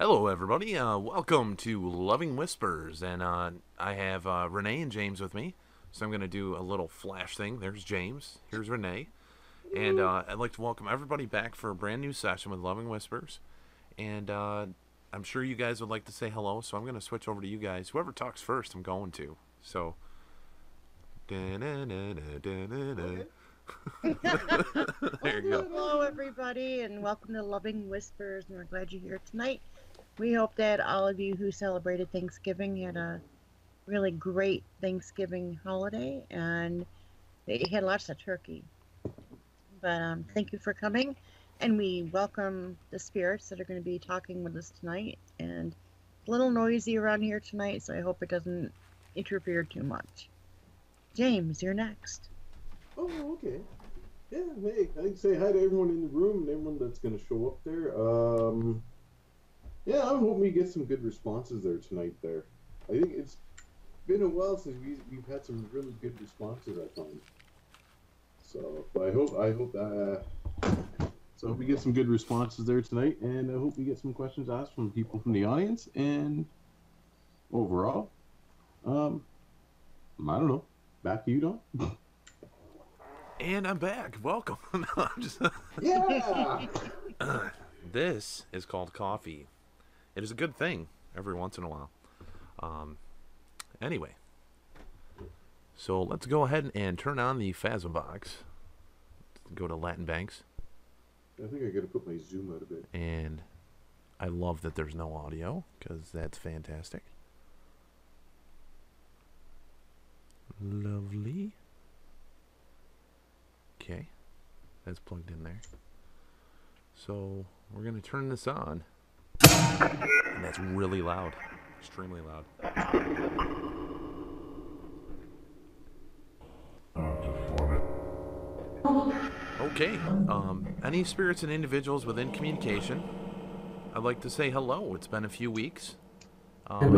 Hello, everybody. Welcome to Loving Whispers, and I have Renee and James with me. So I'm going to do a little flash thing. There's James. Here's Renee. And I'd like to welcome everybody back for a brand new session with Loving Whispers. And I'm sure you guys would like to say hello, so I'm going to switch over to you guys. Whoever talks first, I'm going to. So... Okay. There you go. Hello, everybody, and welcome to Loving Whispers. And we're glad you're here tonight. We hope that all of you who celebrated Thanksgiving had a really great Thanksgiving holiday, and that you had lots of turkey. But thank you for coming, and we welcome the spirits that are going to be talking with us tonight. And it's a little noisy around here tonight, so I hope it doesn't interfere too much. James, you're next. Oh, okay. Yeah, hey, I'd say hi to everyone in the room and everyone that's going to show up there. Yeah, I'm hoping we get some good responses there tonight there. I think it's been a while since we've had some really good responses, I find. So, I hope we get some good responses there tonight, and I hope we get some questions asked from people from the audience, and overall, I don't know. Back to you, Don. And I'm back. Welcome. No, I'm just... Yeah! This is called coffee. It is a good thing every once in a while. Anyway. So let's go ahead and turn on the Phasma box. Go to Latin Banks. I think I gotta put my zoom out a bit. And I love that there's no audio, because that's fantastic. Lovely. Okay, that's plugged in there. So we're gonna turn this on, and that's really loud, extremely loud. Okay, any spirits and individuals within communication, I'd like to say hello. It's been a few weeks. Last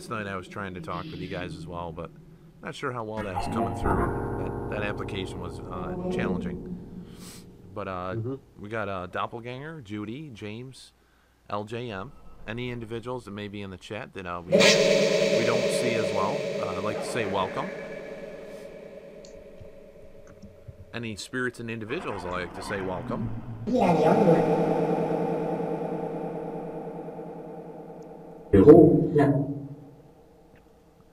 night I was trying to talk with you guys as well, but not sure how well that was coming through. That application was challenging. But we got Doppelganger, Judy, James, LJM. Any individuals that may be in the chat that we don't see as well, I'd like to say welcome. Any spirits and individuals, I'd like to say welcome.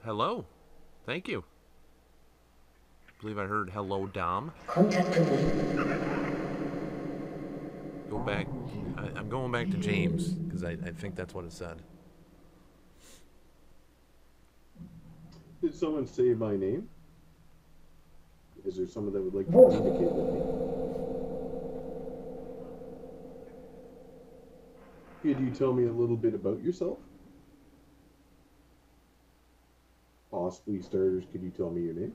Hello. Thank you. I believe I heard hello, Dom. Go back. I'm going back to James, because I think that's what it said. Did someone say my name? Is there someone that would like to communicate with me? Could you tell me a little bit about yourself? Possibly starters, could you tell me your name?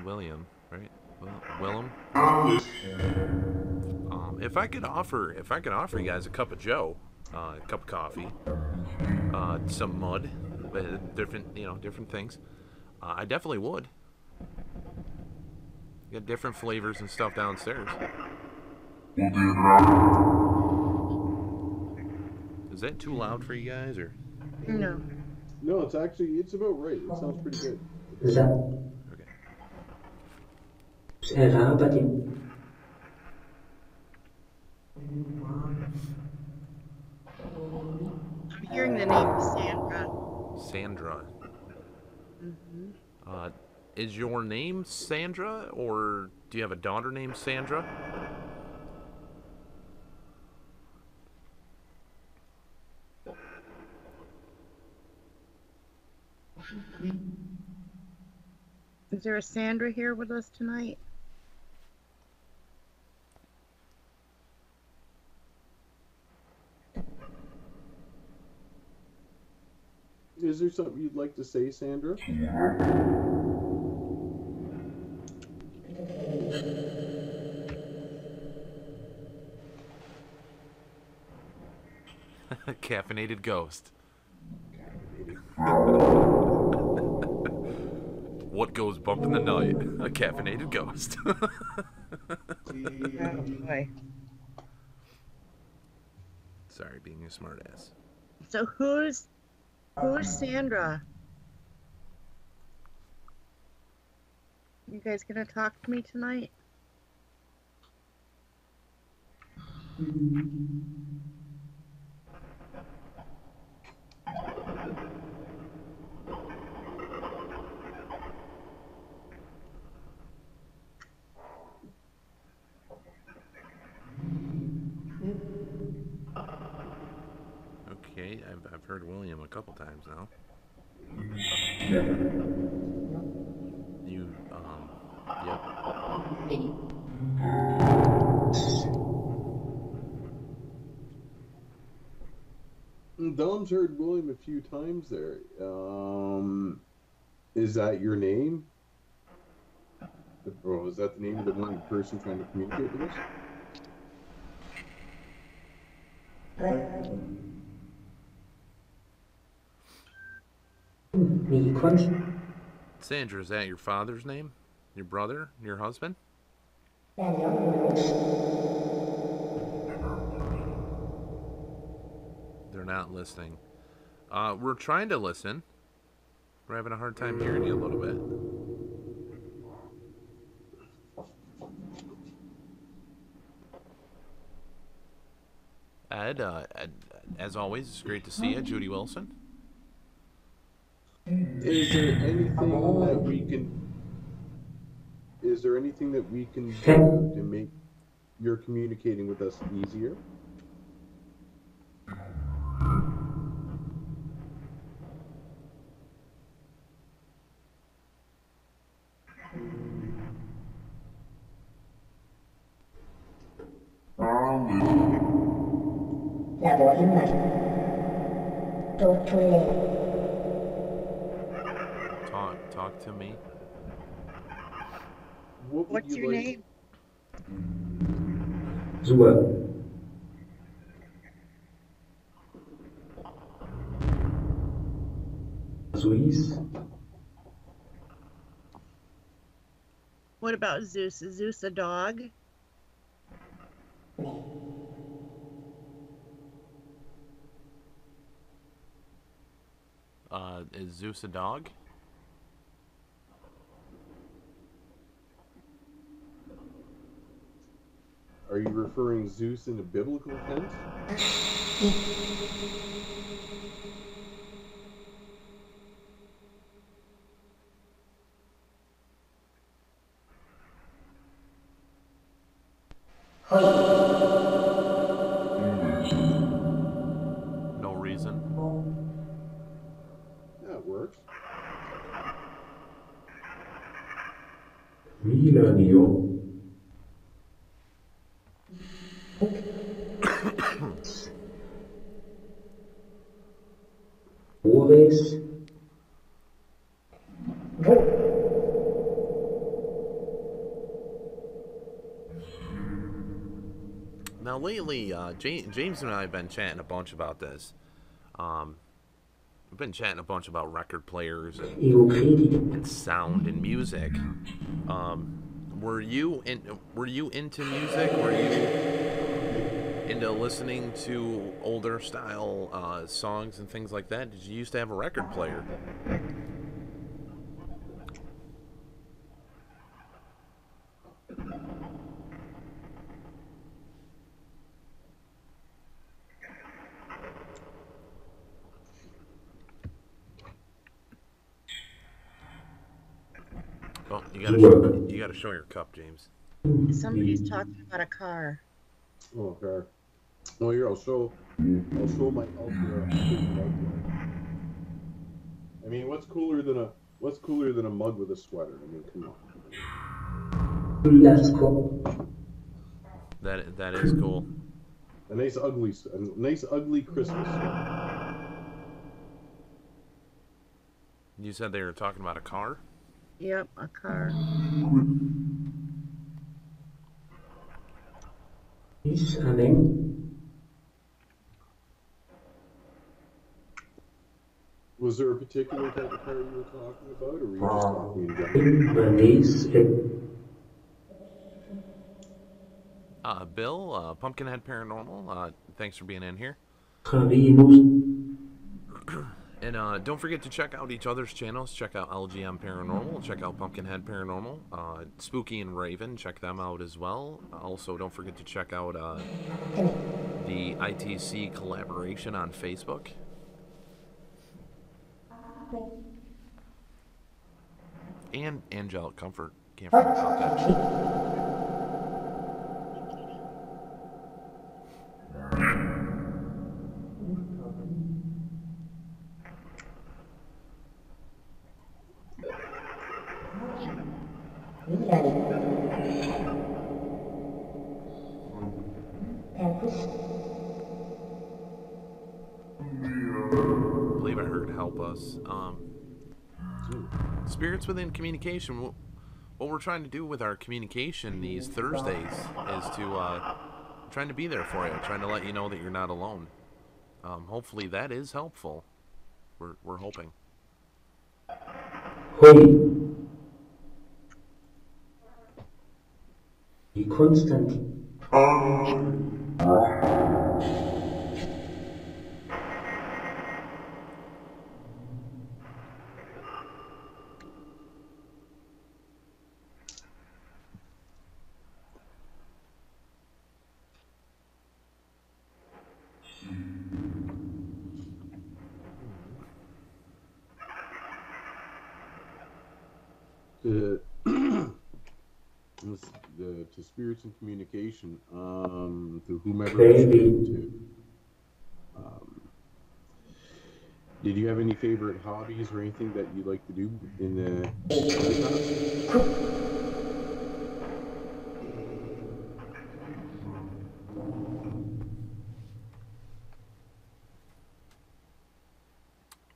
William, right? Willem. If I could offer you guys a cup of Joe, a cup of coffee, some mud, different things, I definitely would. Got different flavors and stuff downstairs. Is that too loud for you guys, or? No. No, it's about right. It sounds pretty good. Okay. I'm hearing the name Sandra. Sandra. Is your name Sandra, or do you have a daughter named Sandra? Is there a Sandra here with us tonight? Is there something you'd like to say, Sandra? Caffeinated ghost. What goes bump in the night? A caffeinated ghost. Oh boy. Sorry, being a smartass. So who's Sandra? You guys gonna talk to me tonight? Okay, I've heard William a couple times now. You, yep. Dom's heard William a few times there. Is that your name? Or is that the name of the one person trying to communicate with us? Sandra, is that your father's name? Your brother? Your husband? They're not listening. We're trying to listen. We're having a hard time hearing you a little bit. Ed, as always, it's great to see you. Judy Wilson. Is there anything that we can do to make your communicating with us easier? Talk to me. What's your name? What about Zeus? Is Zeus a dog? Is Zeus a dog? Are you referring Zeus in a biblical sense? No reason. That works. Now, lately, James and I have been chatting a bunch about this. We've been chatting a bunch about record players and sound and music. Were you into music? Were you into listening to older style songs and things like that? Did you used to have a record player? Oh, you gotta show your cup, James. Somebody's talking about a car. Oh, okay. Well, here I'll show my Ultra. I mean, what's cooler than a mug with a sweater? I mean, come on. That is cool. A nice ugly Christmas sweater. You said they were talking about a car? Yep, a car. Was there a particular type of car you were talking about, or were you just talking in general? Bill, Pumpkinhead Paranormal, thanks for being in here. And don't forget to check out each other's channels. Check out LGM Paranormal. Check out Pumpkinhead Paranormal. Spooky and Raven, check them out as well. Also, don't forget to check out the ITC collaboration on Facebook. And Angelic Comfort. Can't forget about that. I believe I heard help us. Spirits within communication. What we're trying to do with our communication these Thursdays is to trying to be there for you, trying to let you know that you're not alone. Hopefully that is helpful. We're hoping. Constant. To spirits and communication, to whomever you're speaking to. Did you have any favorite hobbies or anything that you like to do in the past?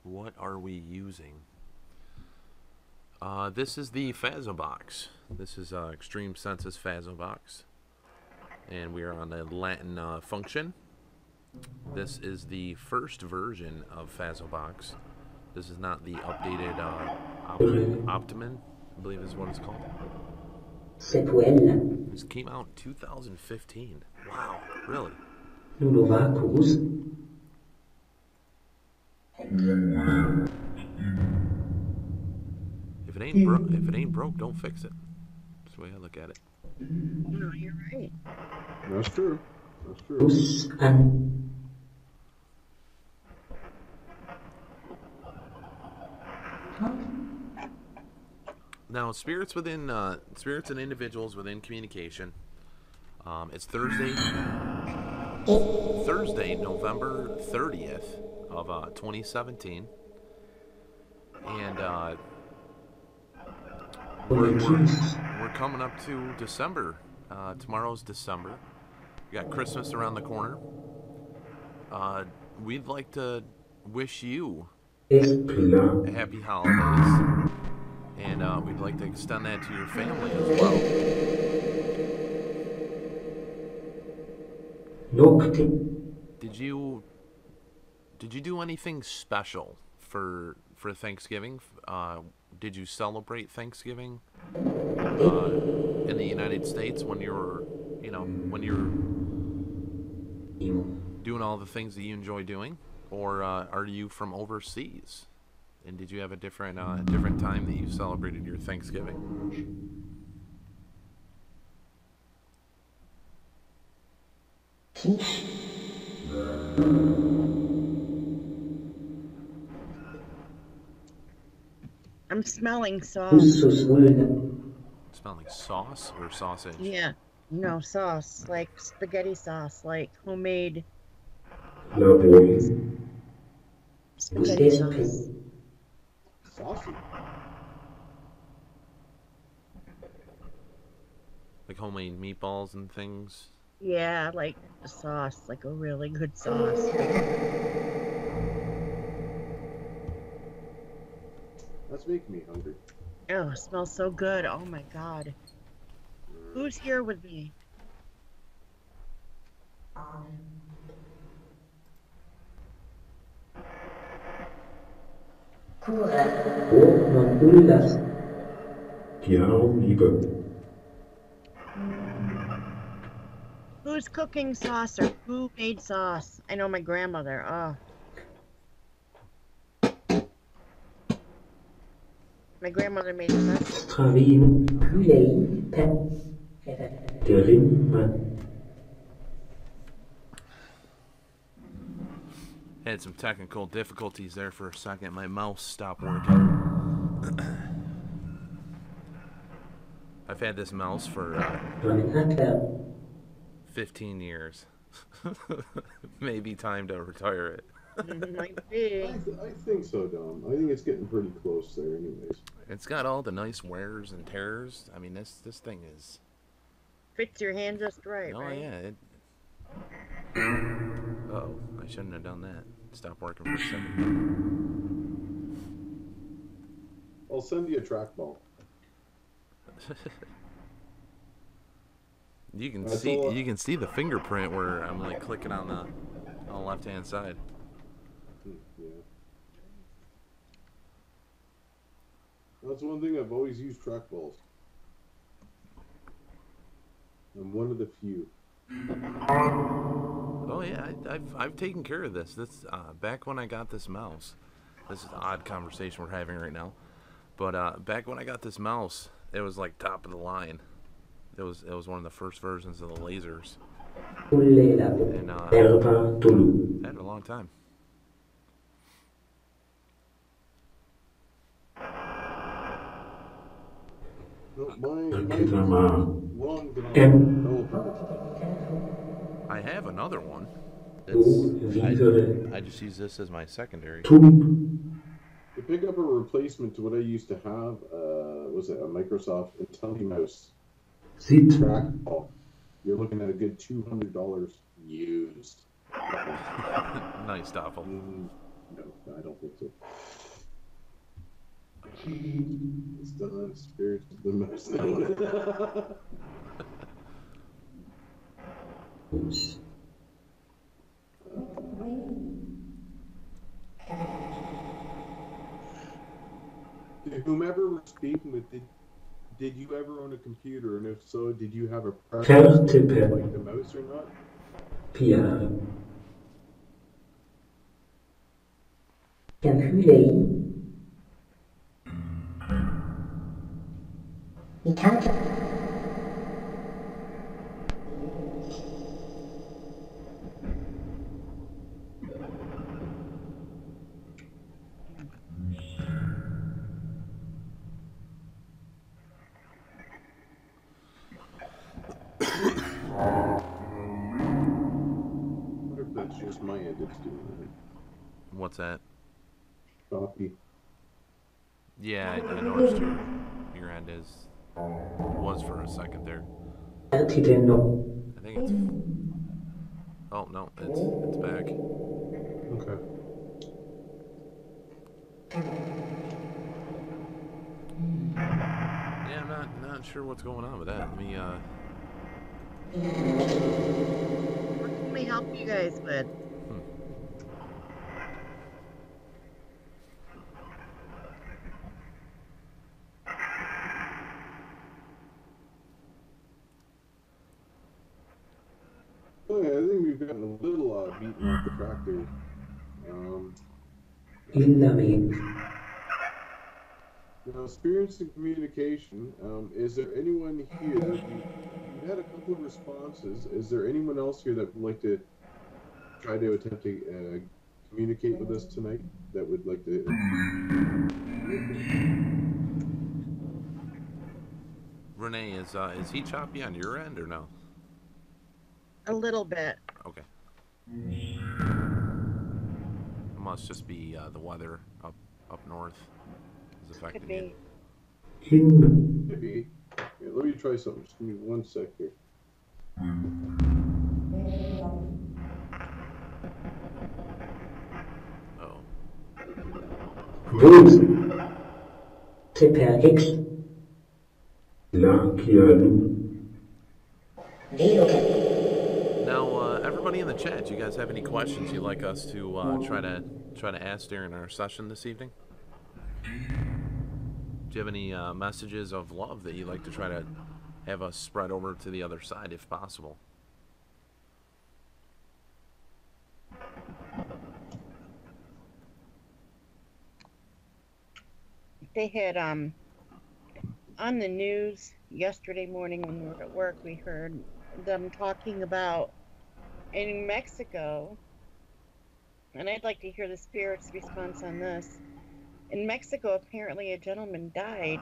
What are we using? This is the Phaso box. This is Extreme Senses Phaso box. And we are on the Latin function. This is the first version of Phaso box. This is not the updated Optimum, I believe is what it's called. This came out in 2015. Wow, really? If it ain't broke, don't fix it. That's the way I look at it. No, you're right. That's true. That's true. Now, spirits and individuals within communication. It's Thursday, November 30th of 2017, and we're coming up to December. Tomorrow's December. We got Christmas around the corner. We'd like to wish you a happy holidays. And we'd like to extend that to your family as well. Did you do anything special for Thanksgiving? Did you celebrate Thanksgiving in the United States when you're doing all the things that you enjoy doing, or are you from overseas? And did you have a different time that you celebrated your Thanksgiving? I'm smelling sauce. Smelling sauce or sausage? Yeah. No, sauce. Like spaghetti sauce. Like homemade spaghetti sauce. Saucy. Like homemade meatballs and things? Yeah, like a sauce. Like a really good sauce. That's making me hungry. Oh, it smells so good. Oh my god. Who's here with me? Wo man ullas. Ja, liebe. Who's cooking sauce or who made sauce? I know my grandmother. Oh. My grandmother made the best. Karin Hüley Pet. Gerin. Had some technical difficulties there for a second. My mouse stopped working. I've had this mouse for 15 years. Maybe time to retire it. Might be. I think so, Dom. I think it's getting pretty close there, anyways. It's got all the nice wears and tears. I mean, this thing is. Fits your hand just right, Oh right? yeah. Uh-oh, I shouldn't have done that. Stop working for a second. I'll send you a trackball. You can That's see all- you can see the fingerprint where I'm like clicking on the left hand side. Yeah. That's one thing I've always used trackballs. I'm one of the few. Oh yeah, I've taken care of this. This back when I got this mouse. This is an odd conversation we're having right now, but back when I got this mouse, it was like top of the line. It was one of the first versions of the lasers. And I had it a long time. No, mine long than I have another one. I just use this as my secondary. To pick up a replacement to what I used to have, was it a Microsoft IntelliMouse trackball? You're looking at a good $200 used. Nice, Stoffel. No, I don't think so. It's done. Spirits of the mouse. Whomever we're speaking with, did you ever own a computer? And if so, did you have a preference like the mouse or not? Kan Hüley. Vi kan inte. I wonder if that's just my end that's doing that. What's that? Copy. Yeah, I noticed your end was for a second there. I think it's. Oh no, it's back. Okay. Yeah, I'm not sure what's going on with that. Let me What can we help you guys with? Oh, yeah, I think we've gotten a little beaten off the track there. Now, experience in communication. Is there anyone here that you've had a couple of responses? Is there anyone else here that would like to try to attempt to communicate with us tonight? That would like to. Renee, is he choppy on your end or no? A little bit. Okay. It must just be the weather up north is affecting Could be. you. Maybe. Yeah, let me try something. Just give me 1 sec here. Oh. Rose. TPRX. Now, everybody in the chat, do you guys have any questions you'd like us to try to ask during our session this evening? Do you have any messages of love that you'd like to try to have us spread over to the other side if possible? They had on the news yesterday morning when we were at work, we heard them talking about in Mexico, and I'd like to hear the spirit's response on this. In Mexico, apparently a gentleman died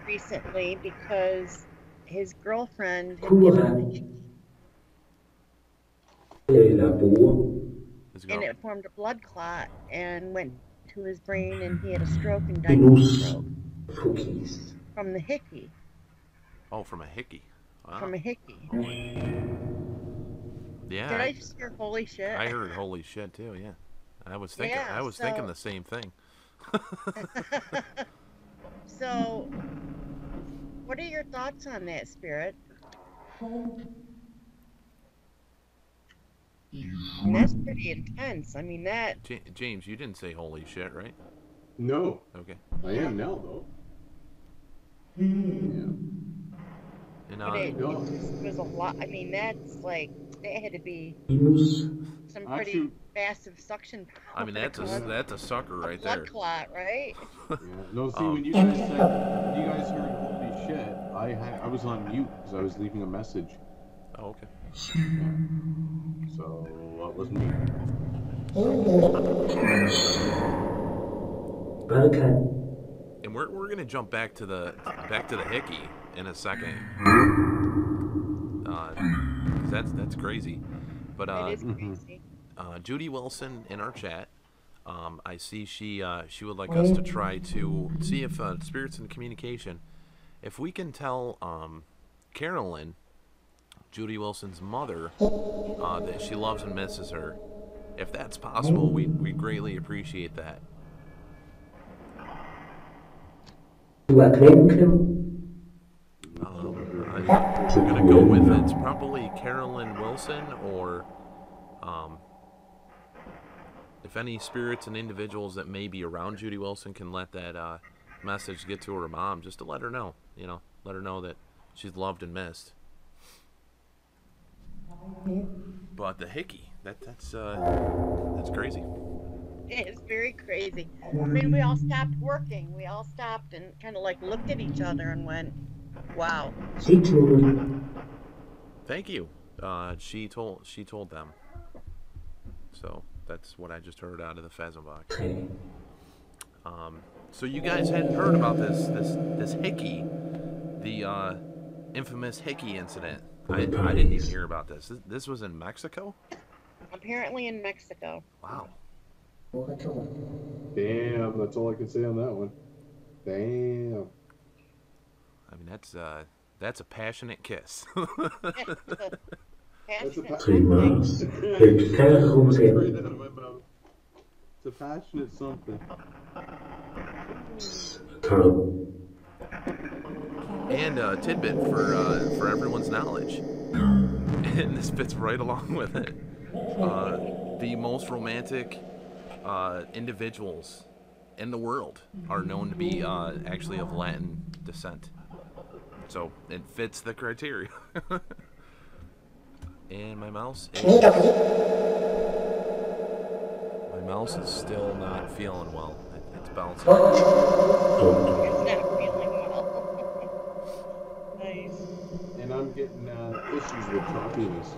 recently because his girlfriend had given him a là bố His and girl. it formed a blood clot and went to his brain, and he had a stroke and died from the Venus stroke Focus. from the hickey. Oh, from a hickey. Wow. From a hickey. Yeah. Did I just hear holy shit? I heard holy shit too. Yeah. I was thinking. Yeah, I was thinking the same thing. So, what are your thoughts on that, Spirit? And that's pretty intense. I mean, that. James, you didn't say holy shit, right? No, Okay. I am now though. Yeah. And But it was a lot. I mean, that's like, that had to be Venus some pretty Actually- massive suction power. I mean, that's a sucker right there. Blood clot, right? Yeah. No, see, when you guys heard holy shit, I was on mute because I was leaving a message. Oh, okay. So that was me. Balkan And we're gonna jump back to the hickey in a second. 'Cause that's crazy. But It is crazy. Judy Wilson in our chat. I see she would like us to try to see if spirits in communication, if we can tell Carolyn, Judy Wilson's mother, that she loves and misses her. If that's possible, we greatly appreciate that. Tua Kremklem I'm gonna go with it's probably Carolyn Wilson, or if any spirits and individuals that may be around Judy Wilson can let that message get to her mom, just to let her know, let her know that she's loved and missed. But the hickey, that's crazy. It is very crazy. I mean, we all stopped working. We all stopped and kind of like looked at each other and went, wow. Sigmund Thank you. She told them. So that's what I just heard out of the Fazenbach. So you guys hadn't heard about this hickey, the infamous hickey incident. I didn't even hear about this. This was in Mexico? Apparently in Mexico. Wow. Damn, that's all I can say on that one. Damn. I mean, that's a passionate kiss. That's a Primas Straight Exterrumsel out of my mouth. It's a passionate something. Carl And a tidbit for everyone's knowledge, and this fits right along with it. The most romantic individuals in the world are known to be actually of Latin descent, so it fits the criteria. And my mouse is still not feeling well. It's bouncing. It's not feeling well. Nice. And I'm getting issues with choppiness.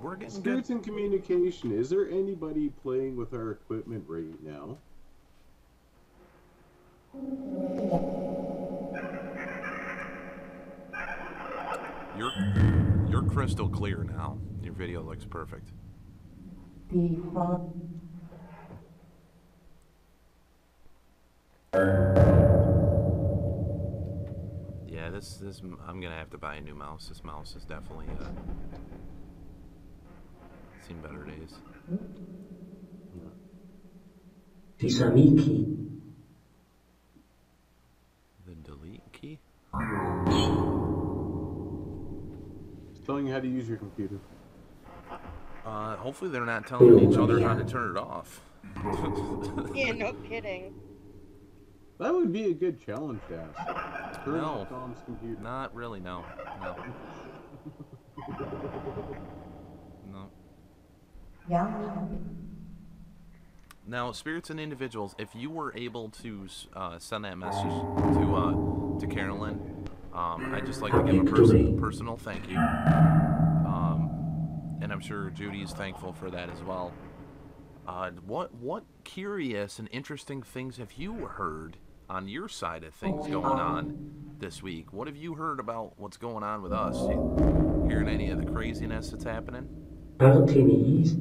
We're getting good. Spirits in communication. Is there anybody playing with our equipment right now? You're crystal clear now. Your video looks perfect. Yeah, this I'm gonna have to buy a new mouse. This mouse is definitely seen better days. Tisamiki The delete key? It's telling you how to use your computer. Hopefully they're not telling each other how to turn it off. Yeah, no kidding. That would be a good challenge to ask. Turn No. off Tom's computer. Not really, no. No. Now, spirits and individuals, if you were able to send that message to Carolyn, I'd just like to give a personal thank you. And I'm sure Judy's thankful for that as well. What curious and interesting things have you heard on your side of things going on this week? What have you heard about what's going on with us? You hearing any of the craziness that's happening? Martinis.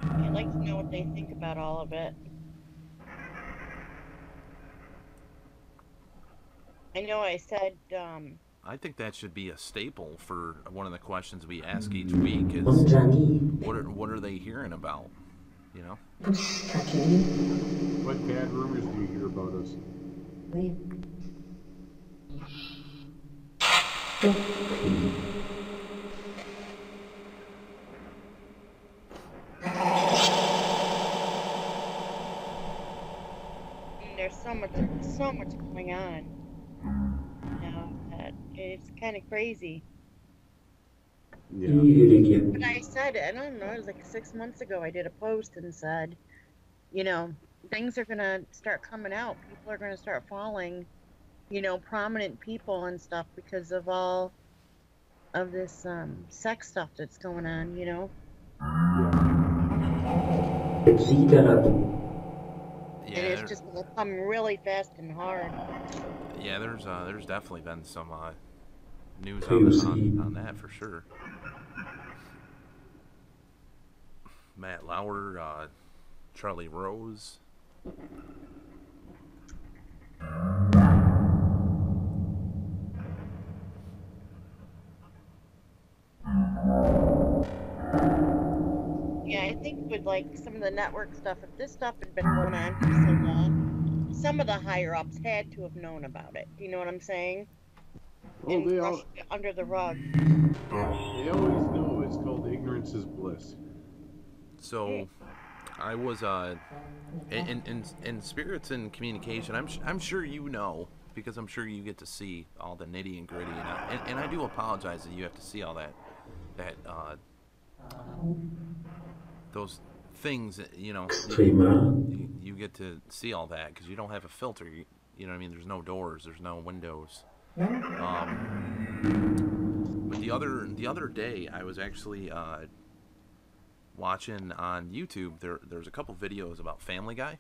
I'd like to know what they think about all of it. I know I said, I think that should be a staple for one of the questions we ask each week is what are they hearing about? You know? What bad rumors do you hear about us? there's so much going on. You know, that it's kind of crazy. Yeah. But I said, I don't know, it was like 6 months ago, I did a post and said, you know, things are going to start coming out. People are going to start falling, you know, prominent people and stuff because of all of this sex stuff that's going on, you know? Yeah, and it's just going to come really fast and hard. Yeah, there's definitely been some news on that for sure. Matt Lauer, Charlie Rose. Yeah, I think with like some of the network stuff, if this stuff had been going on for so long, some of the higher ups had to have known about it. Do you know what I'm saying? Well, and brushed it under the rug. They always know it's called ignorance is bliss. So, I was in spirits and communication. I'm sure you know because I'm sure you get to see all the nitty and gritty, and I do apologize that you have to see all that those things. You know, you get to see all that because you don't have a filter. You know what I mean? There's no doors. There's no windows. But the other day, I was actually watching on YouTube. There's a couple videos about Family Guy.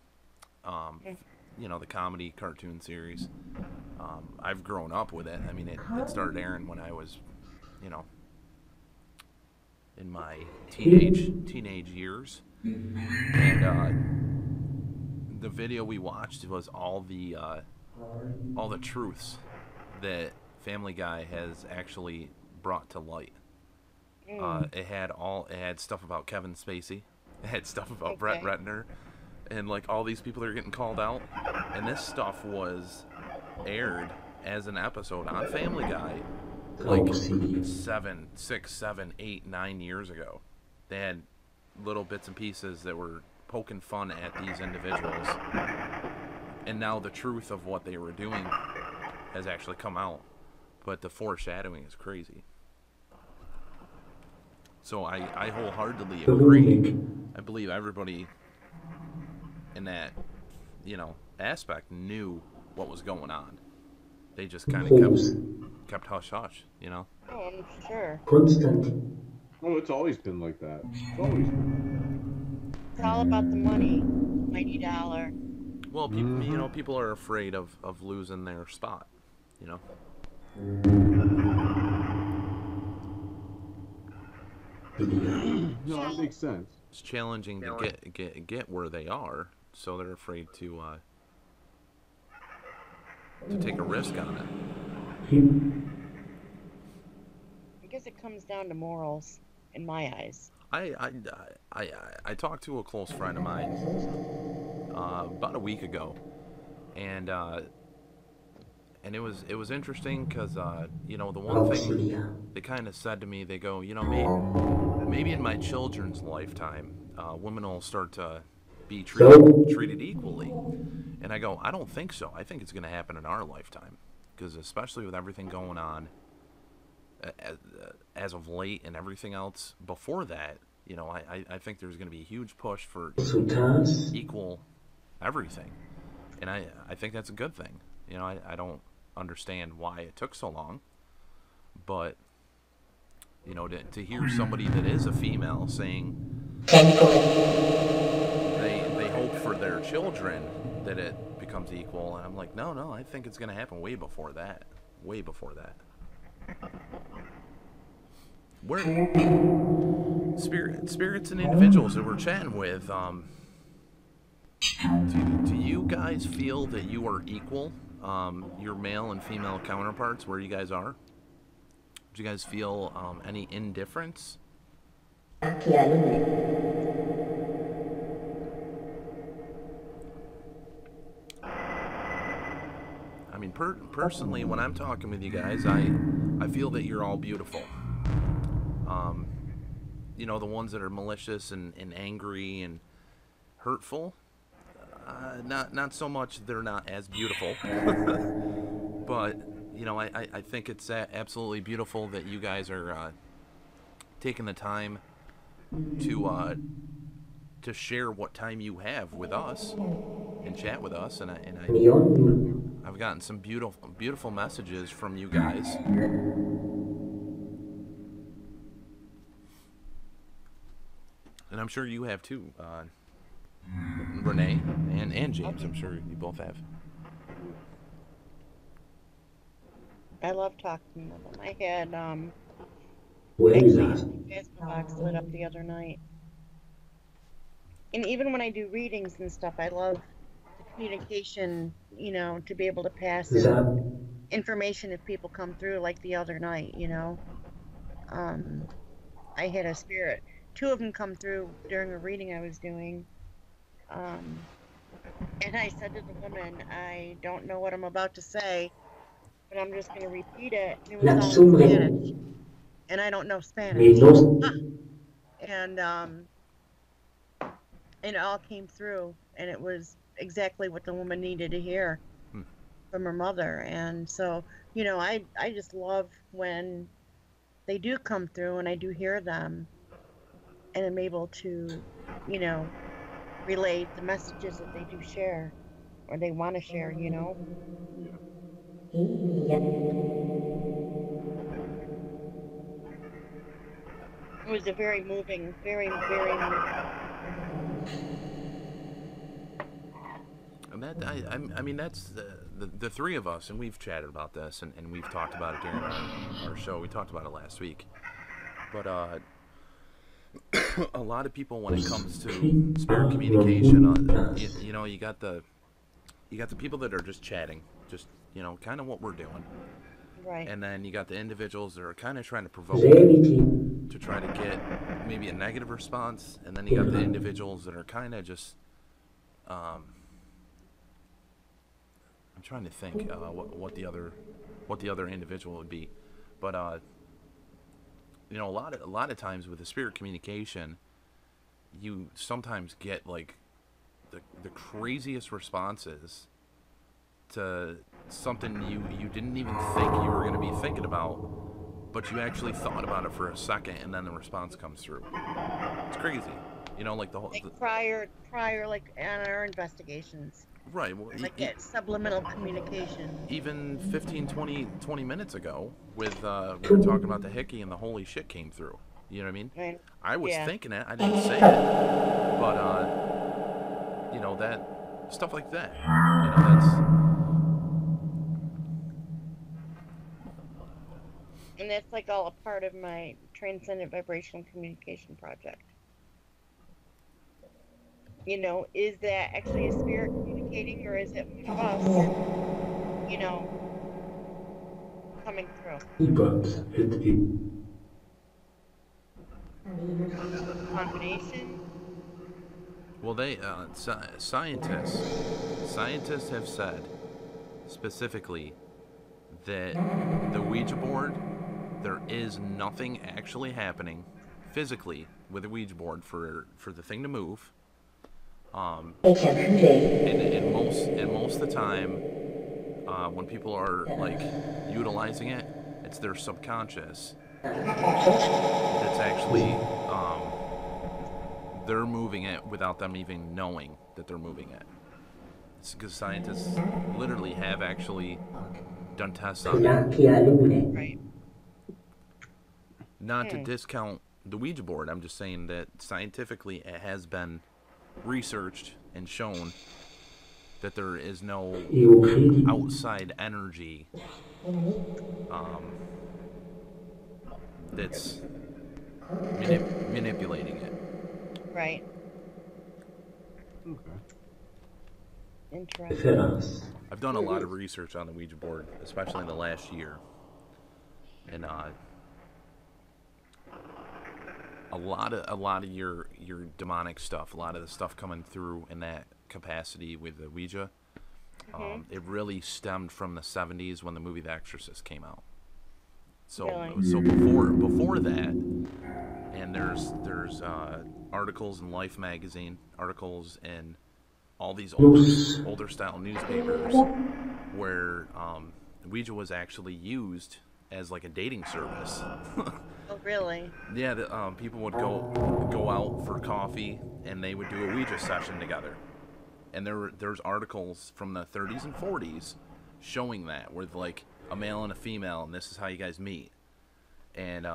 You know, the comedy cartoon series. I've grown up with it. I mean, it started airing when I was, you know, in my teenage years. And the video we watched was all the truths that Family Guy has actually brought to light. It had stuff about Kevin Spacey. It had stuff about Brett Ratner, and like all these people that are getting called out. And this stuff was aired as an episode on Family Guy, like 7, 6, 7, 8, 9 years ago. They had little bits and pieces that were poking fun at these individuals, and now the truth of what they were doing has actually come out. But the foreshadowing is crazy. So I wholeheartedly agree. I believe everybody in that, you know, aspect knew what was going on. They just kind of kept hush hush, you know. Oh, I'm sure. Constant. Oh, it's always been like that. It's always been. It's all about the money, mighty dollar. Well, people, you know, people are afraid of losing their spot, you know. No, that makes sense. It's challenging to get where they are, so they're afraid to take a risk on it. I guess it comes down to morals, in my eyes. I talked to a close friend of mine about a week ago, and and it was interesting because you know, the one thing Auxilia. they kind of said to me, they go, you know, maybe in my children's lifetime, women will start to be treated equally. And I go, I don't think so. I think it's going to happen in our lifetime, because especially with everything going on as of late and everything else before that, you know, I think there's going to be a huge push for Sultans. equal everything, and I think that's a good thing. You know, I don't understand why it took so long, but you know, to hear somebody that is a female saying they hope for their children that it becomes equal, and I'm like, no, I think it's going to happen way before that. We're spirits and individuals that we're chatting with. Do you guys feel that you are equal? Your male and female counterparts, where you guys are? Do you guys feel any indifference? I mean, personally, when I'm talking with you guys, I feel that you're all beautiful. You know, the ones that are malicious and angry and hurtful, not so much. They're not as beautiful. But you know, I think it's absolutely beautiful that you guys are taking the time to share what time you have with us and chat with us, and I've gotten some beautiful messages from you guys. And I'm sure you have too, Renee and James. I'm sure you both have. I love talking with them. I had Where is actually that? a Facebook box lit up the other night. And even when I do readings and stuff, I love the communication, you know, to be able to pass Is in that information if people come through, like the other night, you know. I had a spirit. Two of them come through during a reading I was doing. And I said to the woman, I don't know what I'm about to say, but I'm just going to repeat it. And it was all in Spanish. And I don't know Spanish. And it all came through, and it was exactly what the woman needed to hear from her mother. And so, you know, I just love when they do come through and I do hear them, and I'm able to, you know, relay the messages that they do share or they want to share, you know. It was a very moving, very moving. And that I mean, that's the three of us, and we've chatted about this, and we've talked about it during our show. We talked about it last week, but a lot of people, when it comes to spirit communication, you know, you got the people that are just chatting, just, you know, kind of what we're doing, Right. and then you got the individuals that are kind of trying to provoke to try to get maybe a negative response, and then you got the individuals that are kind of just I'm trying to think what the other individual would be, but you know, a lot of times with the spirit communication, you sometimes get like the craziest responses to something you didn't even think you were going to be thinking about, but you actually thought about it for a second, and then the response comes through. It's crazy, you know, like the whole prior like on our investigations. Right. Well, like that subliminal communication. Even 15, 20 minutes ago, with we were talking about the hickey, and the holy shit came through. You know what I mean? Right. I was Yeah. thinking it. I didn't say it. But, you know, that stuff like that. You know, And that's like all a part of my transcendent vibrational communication project. You know, is that actually a spirit communicating, or is it one of us, you know, coming through? Combination? well, they scientists have said specifically that the Ouija board, there is nothing actually happening physically with the Ouija board for the thing to move. And most of the time, when people are like utilizing it, it's their subconscious that's actually they're moving it without them even knowing that they're moving it. It's because scientists literally have actually done tests on it. Right. Not to discount the Ouija board, I'm just saying that scientifically it has been researched and shown that there is no outside energy that's manipulating it. Right. Okay. Interesting. I've done a lot of research on the Ouija board, especially in the last year, and a lot of your demonic stuff, a lot of the stuff coming through in that capacity with the Ouija, it really stemmed from the 70s when the movie The Exorcist came out. So before that, and there's articles in Life magazine, articles in all these older style newspapers where Ouija was actually used as like a dating service. Oh, really? Yeah, people would go out for coffee and they would do a Ouija session together. And there's articles from the 30s and 40s showing that with like a male and a female, and this is how you guys meet. And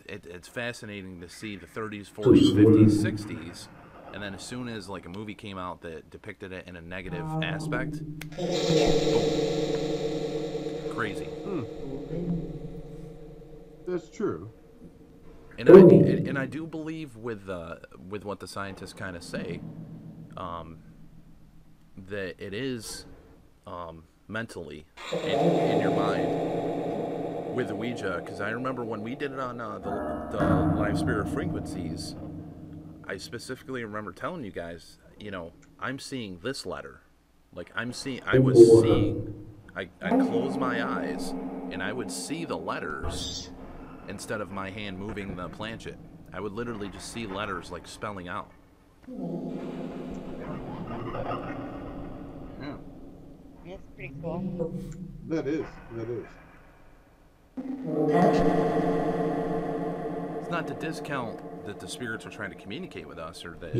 it's fascinating to see the 30s, 40s, 50s, 60s, and then as soon as like a movie came out that depicted it in a negative aspect, boom, crazy. That's true. And I do believe with what the scientists kind of say, that it is mentally in your mind with the Ouija. Because I remember when we did it on the live spirit frequencies, I specifically remember telling you guys, I'm seeing this letter. Like I close my eyes and I would see the letters instead of my hand moving the planchette. I would literally just see letters like spelling out. Yeah. That's pretty cool. That is. It's not to discount that the spirits are trying to communicate with us or that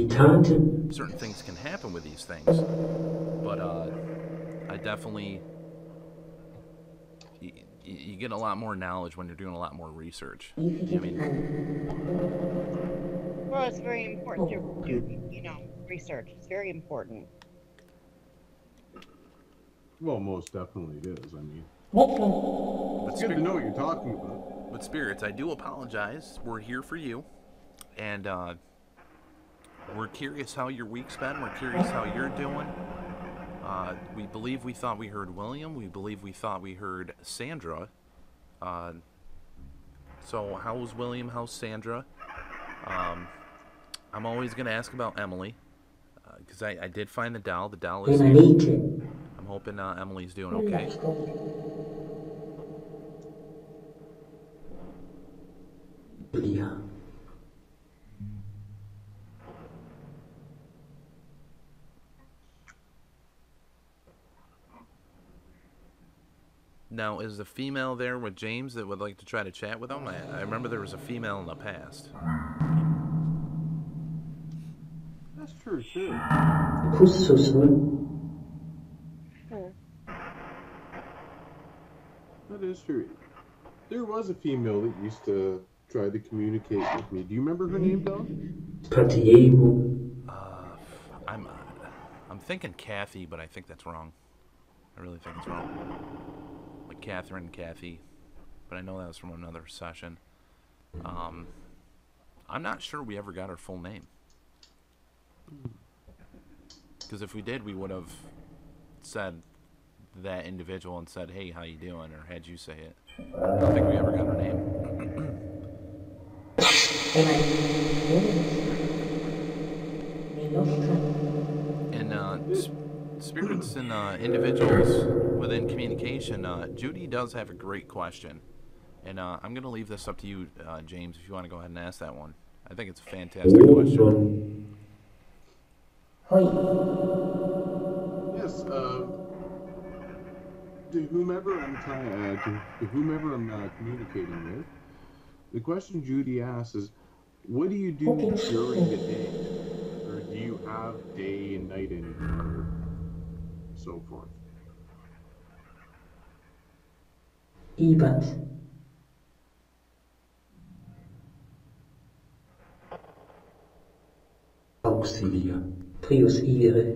certain things can happen with these things. But I definitely... You get a lot more knowledge when you're doing a lot more research. I mean, Well, it's very important to do, research. It's very important. Well, most definitely it is. I mean, but it's good to know what you're talking about. But spirits, I do apologize. We're here for you, and we're curious how your week's been. We're curious how you're doing. We thought we heard William. We thought we heard Sandra. So how's William? How's Sandra? I'm always going to ask about Emily, because I did find the doll. The doll is here. I'm hoping Emily's doing okay. Now, is the female there with James that would like to try to chat with him? I remember there was a female in the past. That's true, too. That is true. There was a female that used to try to communicate with me. Do you remember her name, Don? I'm thinking Kathy, but I think that's wrong. I really think it's wrong. Like Catherine, Kathy, but I know that was from another session. I'm not sure we ever got her full name. Because if we did, we would have said that individual and said, "Hey, how you doing?" or had you say it. I don't think we ever got her name. And spirits and individuals within communication, Judy does have a great question. And I'm going to leave this up to you, James, if you want to go ahead and ask that one. I think it's a fantastic question. はい。 Yes. To whomever I'm to whomever I'm communicating with, the question Judy asks is, what do you do during the day, or do you have day and night anymore, or so forth? Ibat. Auxilia. Prius ire.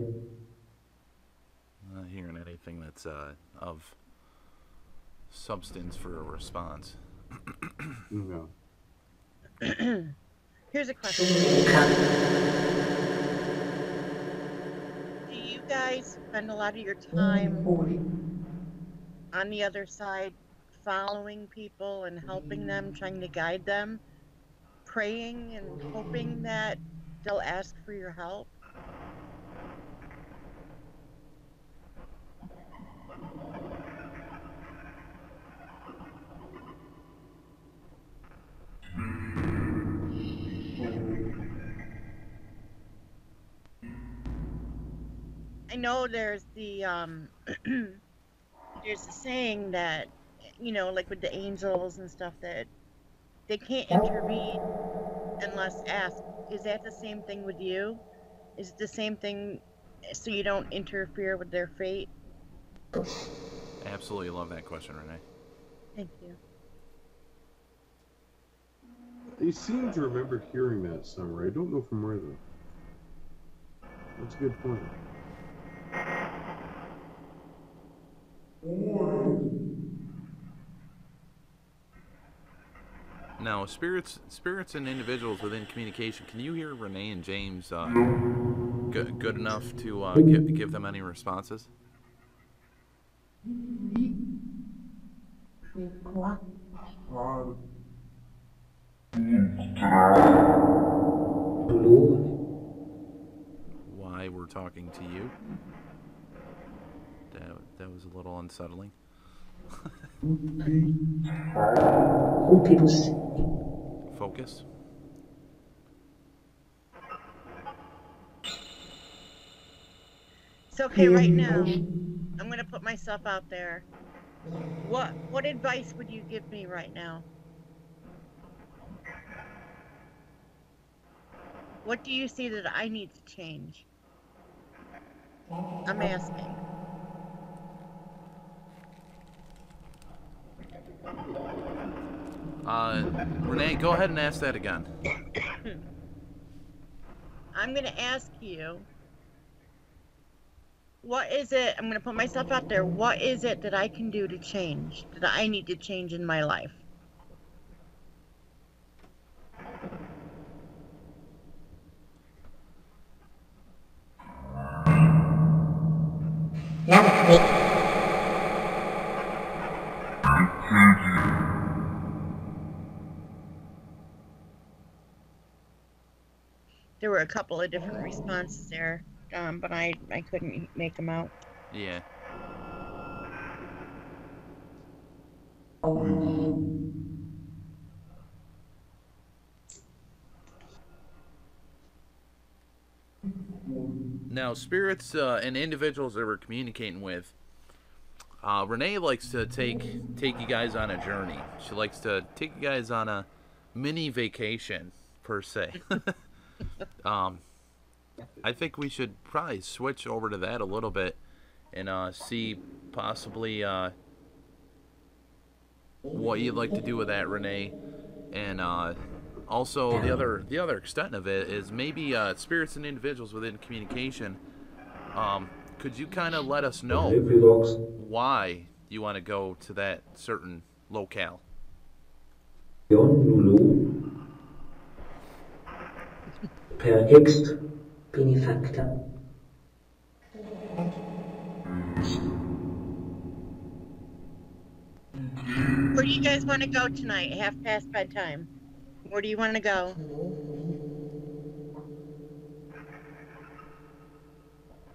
Not hearing anything that's of substance for a response. No. Here's a question. Do you guys spend a lot of your time on the other side following people and helping them, trying to guide them, praying and hoping that they'll ask for your help? I know there's the there's the saying that, you know, like with the angels and stuff, that they can't intervene unless asked. Is that the same thing with you? Is it the same thing so you don't interfere with their fate? Absolutely love that question, Renee. Thank you. I seem to remember hearing that somewhere. I don't know from where though. That's a good point. Now, spirits and individuals within communication. Can you hear Renee and James good enough to give them any responses? Why we're talking to you? That was a little unsettling. Focus. It's okay right now. I'm going to put myself out there. What advice would you give me right now? What do you see that I need to change? I'm asking. Renee, go ahead and ask that again. I'm going to ask you, what is it, I'm going to put myself out there, what is it that I can do to change, that I need to change in my life? There were a couple of different responses there, but I couldn't make them out. Yeah. Now, spirits and individuals that we're communicating with, Renee likes to take you guys on a journey. She likes to take you guys on a mini vacation, per se. I think we should probably switch over to that a little bit and see possibly what you'd like to do with that, Renee. And also the other extent of it is maybe spirits and individuals within communication. Could you kind of let us know why you want to go to that certain locale? Per ext benefacta. Where do you guys want to go tonight? Half past bedtime. Where do you want to go?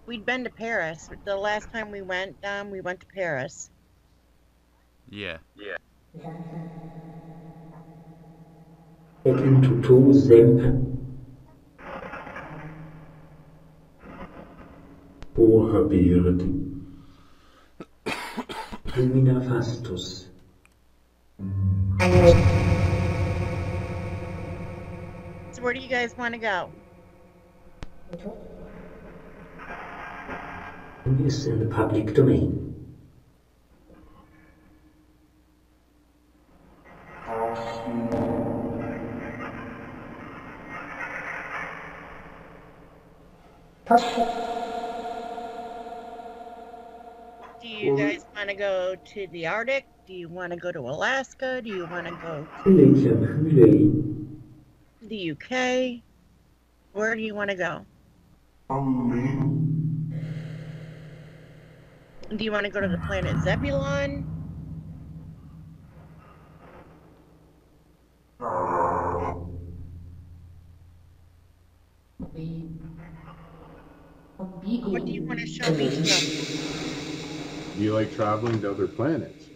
we'd been to Paris. The last time we went to Paris. Yeah. Head into two Zemp. Hoher Beard. Lumina Vastus. So where do you guys want to go? Is in the public domain. Do you guys want to go to the Arctic? Do you want to go to Alaska? Do you want to go to the UK? Where do you want to go? Do you want to go to the planet Zebulon? What do you want to show me tonight? Do you like traveling to other planets?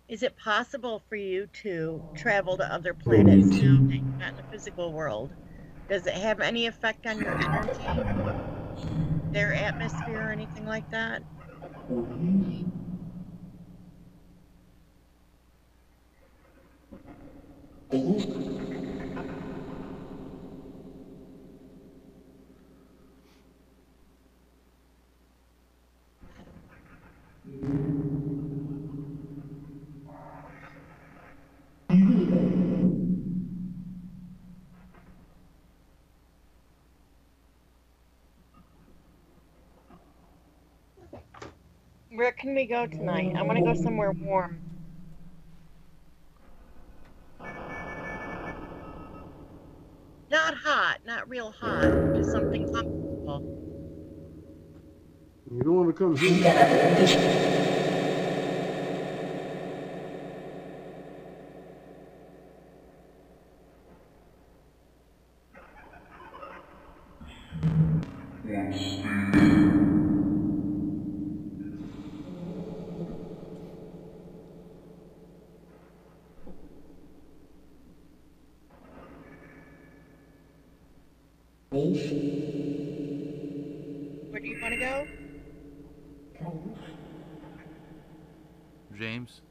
Is it possible for you to travel to other planets now that you're not in the physical world? Does it have any effect on your energy, their atmosphere, or anything like that? Where can we go tonight? I want to go somewhere warm. Not hot, not real hot, just something comfortable. You don't want to come here. Where do you want to go? James?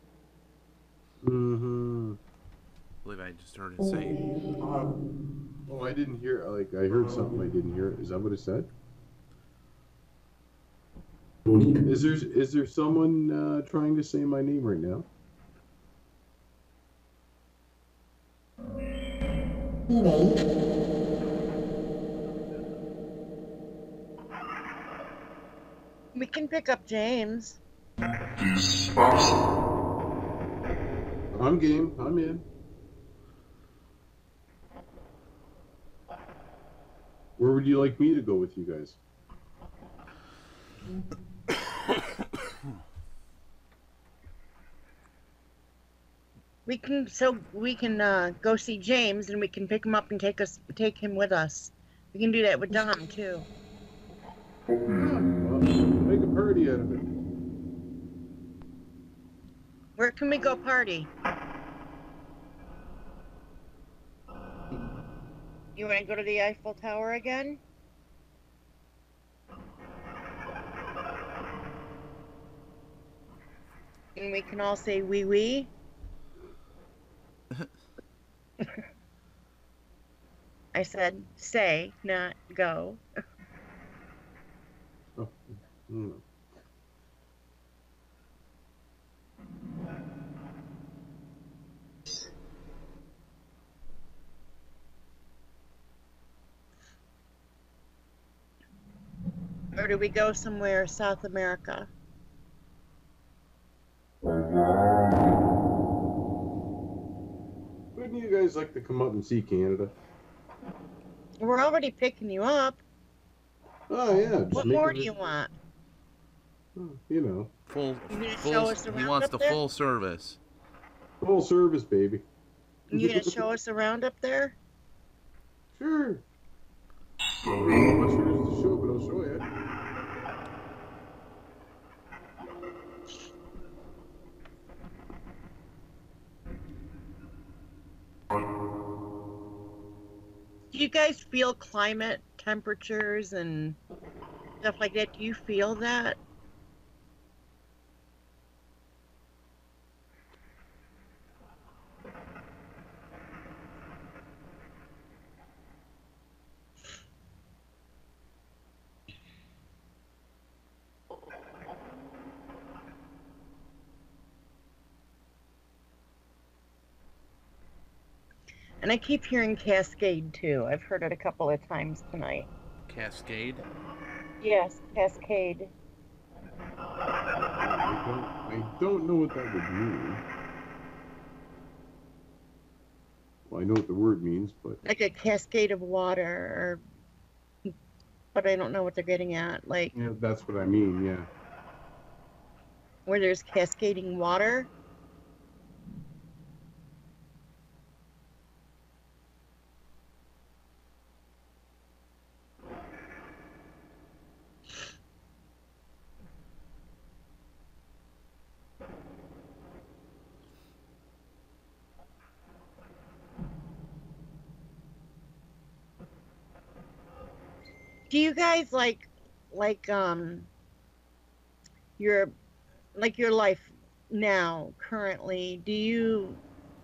Mm-hmm. I believe I just heard it say. Oh, I didn't hear. Like, I heard something I didn't hear. Is that what it said? Is there someone trying to say my name right now? We can pick up James. I'm game. I'm in. Where would you like me to go with you guys? We can go see James, and we can pick him up and take him with us. We can do that with Dom too. Well, make a party out of it. Where can we go party? You want to go to the Eiffel Tower again? And we can all say wee wee. I said say, not go. Oh, no. Or do we go somewhere South America? Wouldn't you guys like to come up and see Canada? We're already picking you up. Oh yeah. What more do you want? You know, Full, You gonna full. show us He around wants up the there? full service. full service, baby. You gonna show us around up there? Sure. I don't know how much there is to show, but I'll show you. Do you guys feel climate, temperatures, and stuff like that? Do you feel that? And I keep hearing Cascade too. I've heard it a couple of times tonight. Cascade. Yes, Cascade. I don't know what that would mean. Well, I know what the word means, but Like a cascade of water, but I don't know what they're getting at. Like yeah, that's what I mean. Yeah. where there's cascading water. Do you guys like your your life now currently? Do you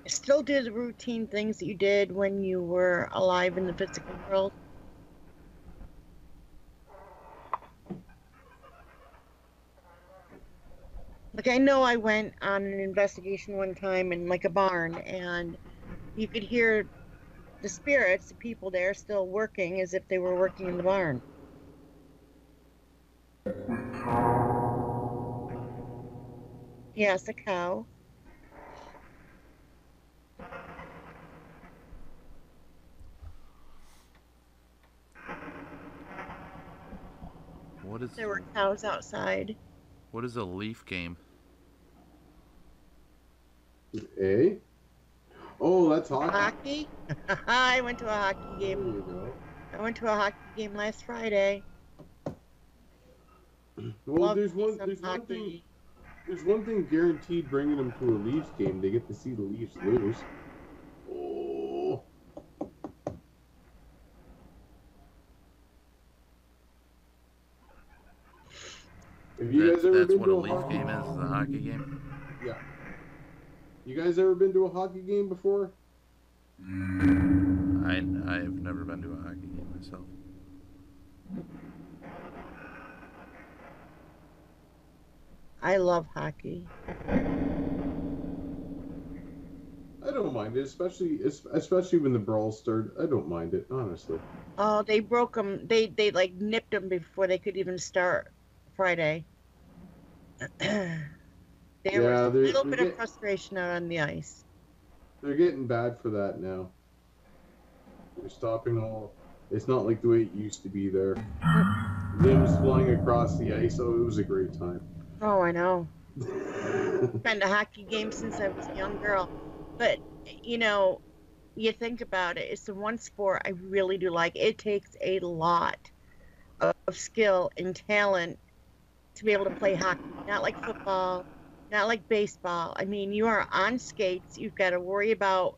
still do the routine things that you did when you were alive in the physical world? Like I know I went on an investigation one time in like a barn, and you could hear the spirits, the people there still working as if they were working in the barn. Yes, a cow. What is? There were cows outside. What is a leaf game? Eh? Oh, that's hockey. Hockey? I went to a hockey There game. you go. I went to a hockey game last Friday. Well, Love there's me one. some There's one thing. hockey. There's one thing guaranteed bringing them to a Leafs game. They get to see the Leafs lose. Oh. Have you guys ever That's been what a to a leaf hockey game is. The hockey game. Yeah. You guys ever been to a hockey game before? I've never been to a hockey game myself. I love hockey. I don't mind it, especially when the brawls start. I don't mind it, honestly. Oh, they broke them. They like nipped them before they could even start Friday. There was Yeah, a little bit of get- frustration out on the ice. they're getting bad for that now. They're stopping all. It's not like the way it used to be there. Limbs flying across the ice. Oh, it was a great time. Oh, I know. Been to hockey games since I was a young girl. But, you know, you think about it, it's the one sport I really do like. It takes a lot of skill and talent to be able to play hockey. Not like football, not like baseball. I mean, you are on skates. You've got to worry about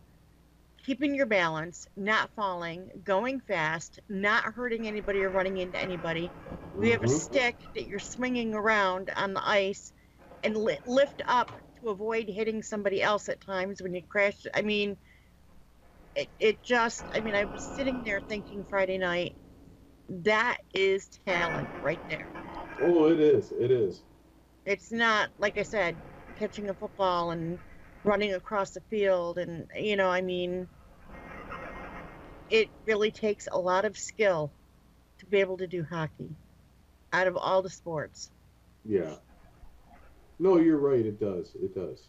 keeping your balance, not falling, going fast, not hurting anybody or running into anybody. We have a stick that you're swinging around on the ice and lift up to avoid hitting somebody else at times when you crash. I mean, I was sitting there thinking Friday night, that is talent right there. Oh, it is. It is. It's not, like I said, catching a football and running across the field. And, you know, I mean, it really takes a lot of skill to be able to do hockey out of all the sports. Yeah. No, you're right. It does. It does.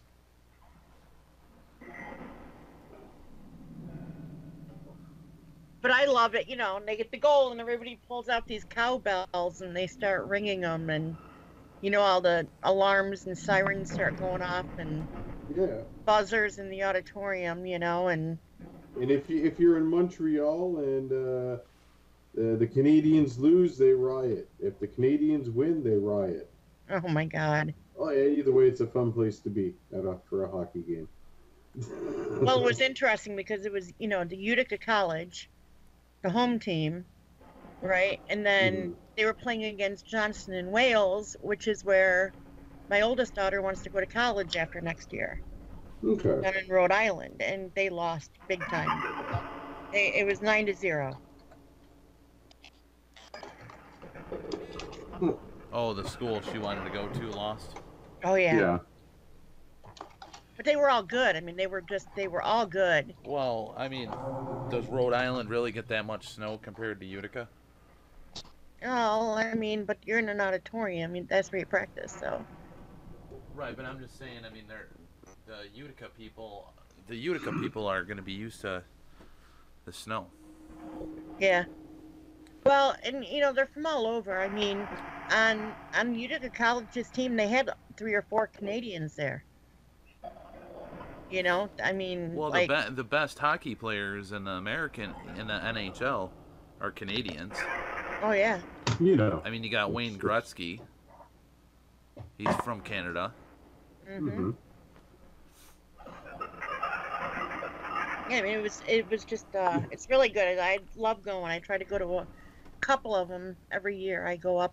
But I love it, you know, and they get the goal and everybody pulls out these cowbells and they start ringing them. And you know, all the alarms and sirens start going off and Yeah. buzzers in the auditorium, you know, and And if you're in Montreal and the Canadians lose, they riot. If the Canadians win, they riot. oh my God. Oh yeah. Either way, it's a fun place to be for a hockey game. Well, it was interesting because it was, you know, the Utica College, the home team, right? And then they were playing against Johnson and Wales, which is where my oldest daughter wants to go to college after next year, Okay. down in Rhode Island, and they lost big time. It was 9-0. Oh, the school she wanted to go to lost. Oh yeah. Yeah. But they were all good. I mean, they were all good. Well, I mean, does Rhode Island really get that much snow compared to Utica? Oh, I mean, but you're in an auditorium. I mean, that's where you practice, so. Right, but I'm just saying. I mean, the Utica people are going to be used to the snow. Yeah. Well, and you know, they're from all over. I mean, on Utica College's team, they had 3 or 4 Canadians there. You know, I mean, Well, like, the best hockey players in the NHL are Canadians. oh yeah. Yeah. I mean, you got Wayne Gretzky. He's from Canada. Mm-hmm. Yeah, I mean, it was just it's really good. I love going. I try to go to a couple of them every year.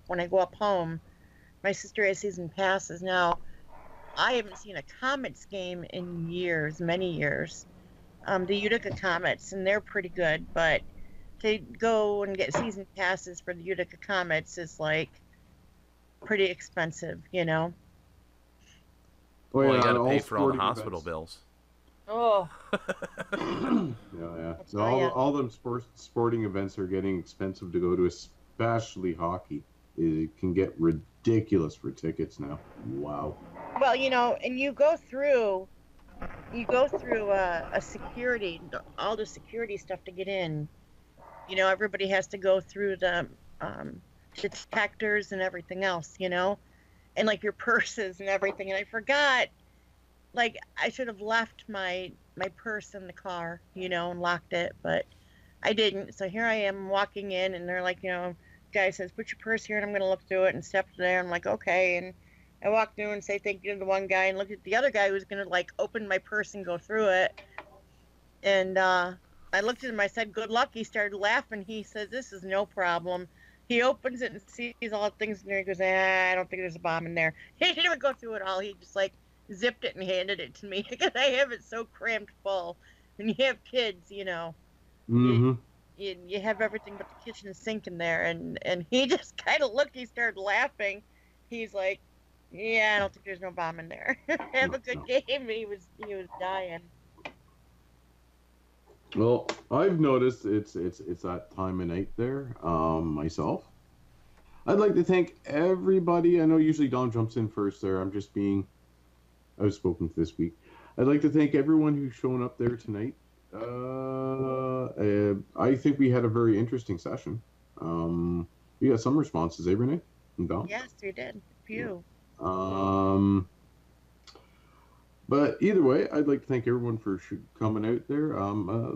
When I go up home. My sister has season passes now. I haven't seen a Comets game in years, many years. The Utica Comets, and they're pretty good, but to go and get season passes for the Utica Comets is like pretty expensive, you know. Oh, Well, you got to all pay for all the sporting hospital events. bills. Oh, Yeah. That's So right, yeah. all them sporting events are getting expensive to go to, especially hockey. It can get ridiculous for tickets now. Wow. well, you know, and you go through a security, all the security stuff to get in. You know, everybody has to go through the detectors and everything else, you know, and like your purses and everything. And I forgot, like, I should have left my purse in the car, you know, and locked it, but I didn't. So here I am walking in, and they're like, you know, guy says, put your purse here, and I'm going to look through it, and step there. I'm like, okay. And I walk through and say thank you to the one guy, and look at the other guy who's going to, like, open my purse and go through it. And I looked at him, I said, good luck. He started laughing. He says, this is no problem. He opens it and sees all the things in there. He goes, I don't think there's a bomb in there. He didn't even go through it all. He just, like, zipped it and handed it to me because I have it so crammed full. When you have kids, you know, Mm-hmm. you have everything but the kitchen sink in there. And he just kind of looked. He started laughing. He's like, yeah, I don't think there's no bomb in there. Have a good game. He was dying. Well, I've noticed it's that time of night there. Myself, I'd like to thank everybody. I know usually Don jumps in first there. I'm just being outspoken this week. I'd like to thank everyone who's shown up there tonight. I think we had a very interesting session. We got some responses, eh, Renee and Don? Yes, we did. A few. But either way, I'd like to thank everyone for coming out there.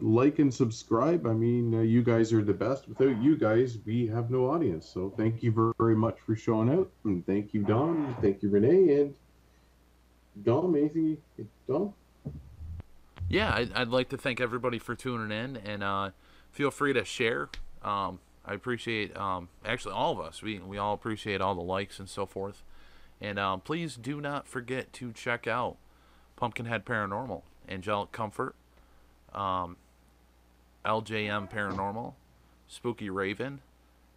Like and subscribe. I mean, you guys are the best. Without you guys, we have no audience. So thank you very, very much for showing out. And thank you, Don. Thank you, Renee. And Dom, anything? Dom? Yeah, I'd like to thank everybody for tuning in, and feel free to share. I appreciate, actually, all of us. We all appreciate all the likes and so forth. And please do not forget to check out Pumpkinhead Paranormal, Angelic Comfort, LJM Paranormal, Spooky Raven,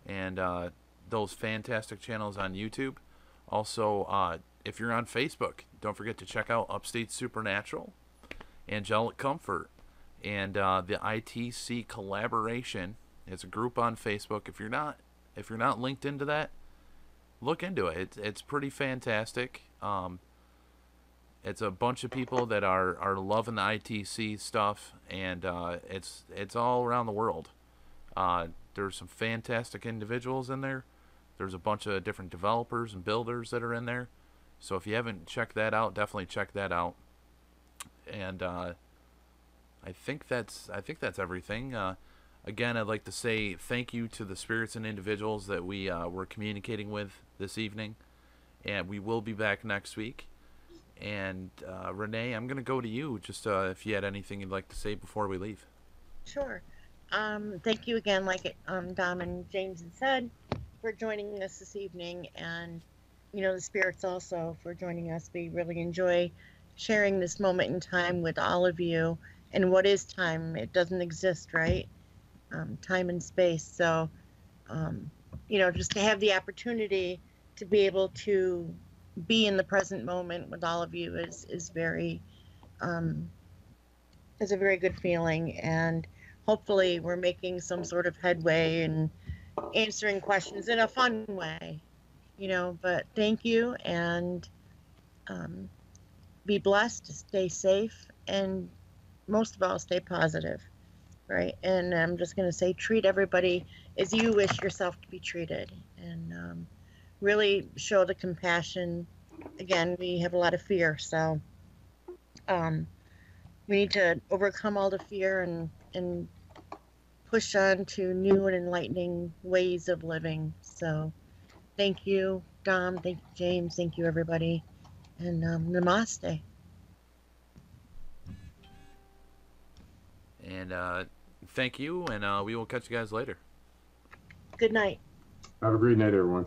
and those fantastic channels on YouTube. Also, if you're on Facebook, don't forget to check out Upstate Supernatural, Angelic Comfort, and the ITC Collaboration. It's a group on Facebook. If you're not linked into that, look into it. It's pretty fantastic. It's a bunch of people that are loving the ITC stuff, and it's all around the world. There's some fantastic individuals in there. There's a bunch of different developers and builders that are in there. So if you haven't checked that out, definitely check that out. And I think that's everything. Again, I'd like to say thank you to the spirits and individuals that we were communicating with this evening, and we will be back next week. And Renee, I'm gonna go to you. Just if you had anything you'd like to say before we leave. Sure. Thank you again, like Dom and James had said, for joining us this evening, and the spirits also for joining us. We really enjoy sharing this moment in time with all of you. And what is time? It doesn't exist, right? Time and space. So, just to have the opportunity to be able to be in the present moment with all of you is very is a very good feeling, and hopefully we're making some sort of headway and answering questions in a fun way, but thank you, and be blessed, stay safe, and most of all, stay positive, right? And I'm just going to say, treat everybody as you wish yourself to be treated, and really show the compassion. Again, we have a lot of fear, so we need to overcome all the fear and push on to new and enlightening ways of living. So thank you, Dom. Thank you, James. Thank you, everybody. And namaste. And thank you, and we will catch you guys later. Good night. Have a great night, everyone.